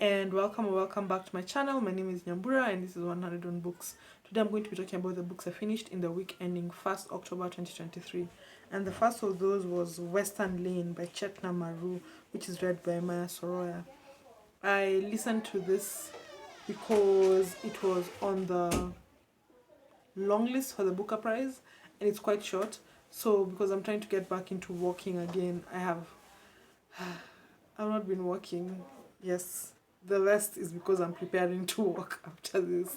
And welcome or welcome back to my channel. My name is Nyambura and this is 101 Books. Today I'm going to be talking about the books I finished in the week ending 1st October 2023. And the first of those was Western Lane by Chetna Maroo, which is read by Maya Soroya. I listened to this because it was on the long list for the Booker Prize and it's quite short. So because I'm trying to get back into walking again, I've not been walking. Yes, the rest is because I'm preparing to walk after this.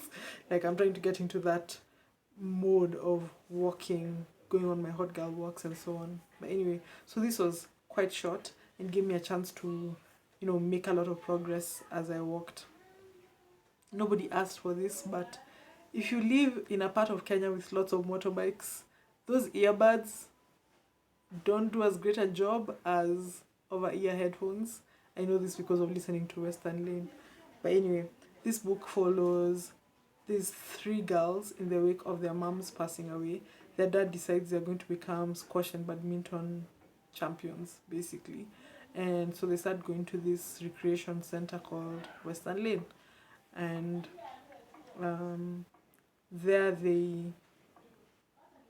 Like, I'm trying to get into that mode of walking, going on my hot girl walks and so on. But anyway, so this was quite short and gave me a chance to, make a lot of progress as I walked. Nobody asked for this, but if you live in a part of Kenya with lots of motorbikes, those earbuds don't do as great a job as over-ear headphones. I know this because of listening to Western Lane. But anyway, this book follows these three girls in the wake of their moms passing away. Their dad decides they're going to become squash and badminton champions, basically. And so they start going to this recreation center called Western Lane. And there they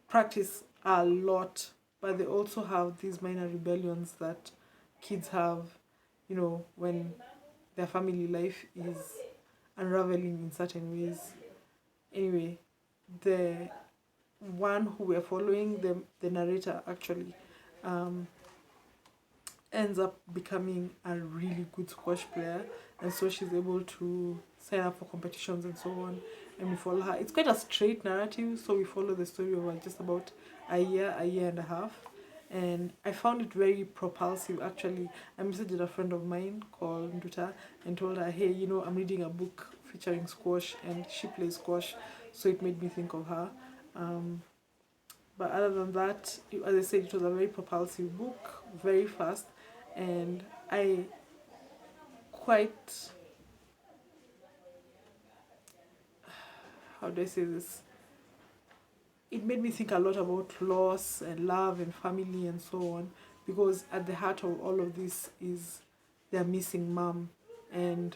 practice a lot, but they also have these minor rebellions that kids have, when their family life is unraveling in certain ways. Anyway, the one who we're following, the narrator actually, ends up becoming a really good squash player, and so she's able to sign up for competitions and so on, and we follow her. It's quite a straight narrative, so we follow the story over just about a year and a half, and I found it very propulsive actually. I messaged a friend of mine called Nduta and told her, hey, I'm reading a book featuring squash and she plays squash, so it made me think of her. But other than that, as I said, it was a very propulsive book, very fast, and I quite, how do I say this? It made me think a lot about loss and love and family and so on, because at the heart of all of this is their missing mom and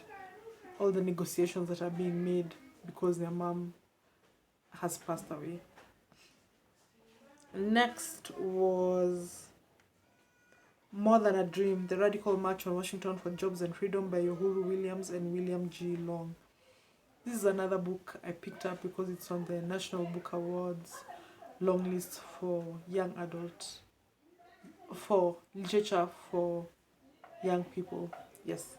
all the negotiations that are being made because their mom has passed away. Next was More Than a Dream, The Radical March on Washington for Jobs and Freedom by Uhuru Williams and William G. Long. This is another book I picked up because it's on the National Book Awards long list for young adults, for literature for young people. Yes.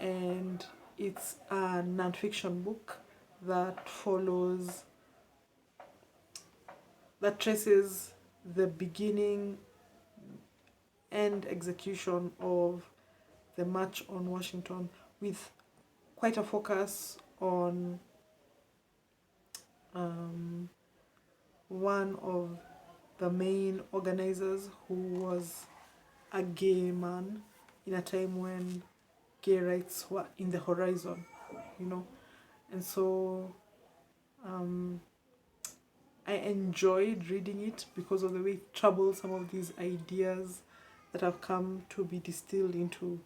And it's a non-fiction book that traces the beginning and execution of the March on Washington, with quite a focus on one of the main organizers, who was a gay man in a time when gay rights were in the horizon, And so I enjoyed reading it because of the way it troubled some of these ideas that have come to be distilled into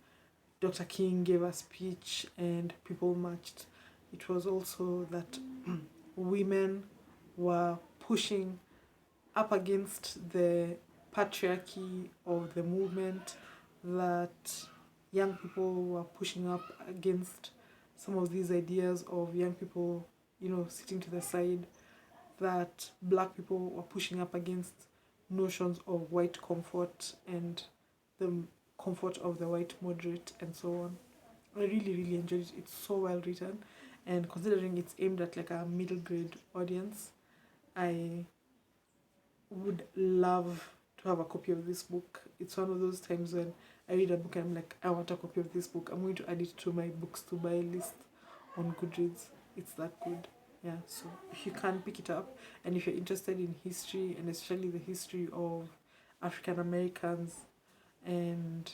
Dr. King gave a speech and people marched. It was also that women were pushing up against the patriarchy of the movement, that young people were pushing up against some of these ideas of young people, sitting to the side, that black people were pushing up against notions of white comfort and the comfort of the white moderate and so on. I really, really enjoyed it. It's so well written, and considering it's aimed at like a middle grade audience, I would love to have a copy of this book. It's one of those times when I read a book and I'm like, I want a copy of this book. I'm going to add it to my books to buy list on Goodreads. It's that good. Yeah, so if you can, pick it up, and if you're interested in history, and especially the history of African Americans and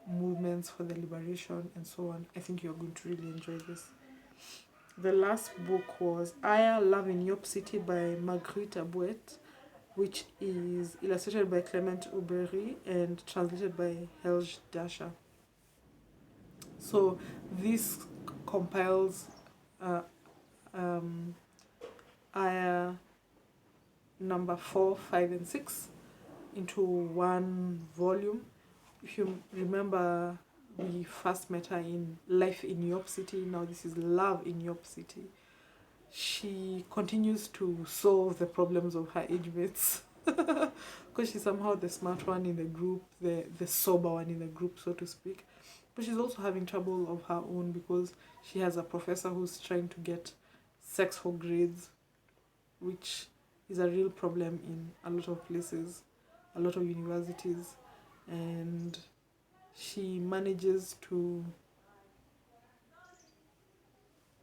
movements for the liberation and so on, I think you're going to really enjoy this. The last book was Aya, Love in Yop City by Marguerite Abouet, which is illustrated by Clement Uberi and translated by Helge Dasha. So this compiles uh, um, ayah number 4, 5, and 6 into one volume. If you remember, we first met her in Life in Yop City. Now this is Love in Yop City. She continues to solve the problems of her age mates because she's somehow the smart one in the group, the sober one in the group, so to speak. But she's also having trouble of her own because she has a professor who's trying to get sex for grades, which is a real problem in a lot of places, a lot of universities. And she manages to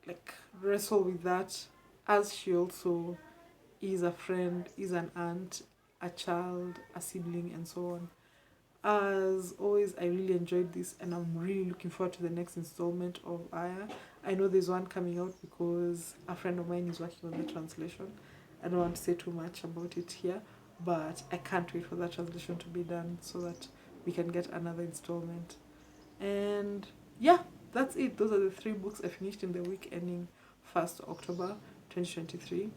like wrestle with that, as she also is a friend, is an aunt, a child, a sibling, and so on. As always, I really enjoyed this, and I'm really looking forward to the next installment of Aya. I know there's one coming out because a friend of mine is working on the translation. I don't want to say too much about it here, but I can't wait for that translation to be done so that we can get another installment. And yeah, that's it. Those are the 3 books I finished in the week ending 1st October 2023.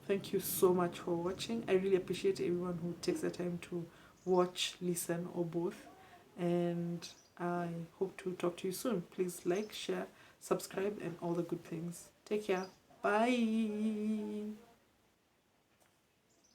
Thank you so much for watching. I really appreciate everyone who takes the time to watch, listen, or both. And I hope to talk to you soon. Please like, share, subscribe, and all the good things. Take care. Bye.